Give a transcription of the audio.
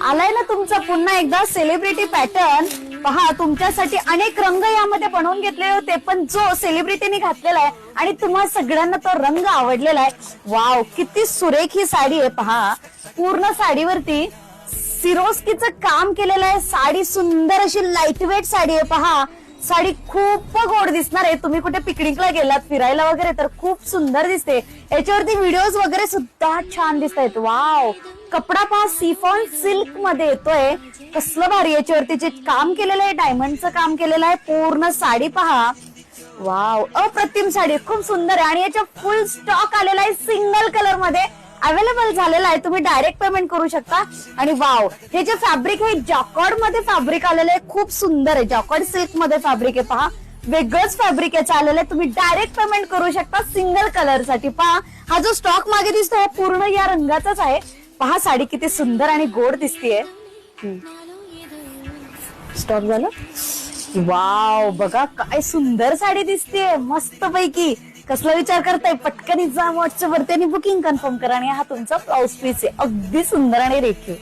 आलाय ना तुमचा पुन्हा एकदा सेलिब्रिटी पॅटर्न. पहा, तुमच्यासाठी अनेक रंग यामध्ये बनवून घेतले होते, पण जो सेलिब्रिटीने घातलेला आहे आणि तुम्हा सगळ्यांना तो रंग आवडलेला आहे. वाव, किती सुरेख ही साडी आहे. पहा, पूर्ण साडीवरती सिरोस्कीचं काम केलेलं आहे. साडी सुंदर अशी लाईटवेट साडी आहे. पहा, साडी खूप गोड दिसणार आहे. तुम्ही कुठे पिकनिकला गेलात, फिरायला वगैरे, तर खूप सुंदर दिसते. याच्यावरती व्हिडिओज वगैरे सुद्धा छान दिसत आहेत. वाव, कपडा पहा सिफॉन सिल्क मध्ये येतोय. कसलं भारी याच्यावरती जे काम केलेलं आहे, डायमंडचं काम केलेलं आहे. पूर्ण साडी पहा. वाव, अप्रतिम साडी, खूप सुंदर आहे. आणि याच्या फुल स्टॉक आलेला आहे. सिंगल कलर मध्ये अवेलेबल झालेला आहे. तुम्ही डायरेक्ट पेमेंट करू शकता. आणि वाव, हे जे फॅब्रिक आहे जॉकॉर्ड मध्ये फॅब्रिक आलेलं आहे. खूप सुंदर आहे. जॉकॉर्ड सिल्क मध्ये फॅब्रिक आहे. पहा, वेगळंच फॅब्रिक याचं आलेलं आहे. तुम्ही डायरेक्ट पेमेंट करू शकता सिंगल कलर साठी. पहा, हा जो स्टॉक मागे दिसतोय पूर्ण या रंगाचाच आहे. पहा, साडी किती सुंदर आणि गोड दिसतीये. स्टॉक झालं. वाव, बघा काय सुंदर साडी दिसतेय, मस्त पैकी. कसला विचार करताय, पटकन जा व्हॉट्सअप वरती आणि बुकिंग कन्फर्म करा. आणि हा तुमचा ब्लाउज पीस आहे, अगदी सुंदर आणि रेखीव.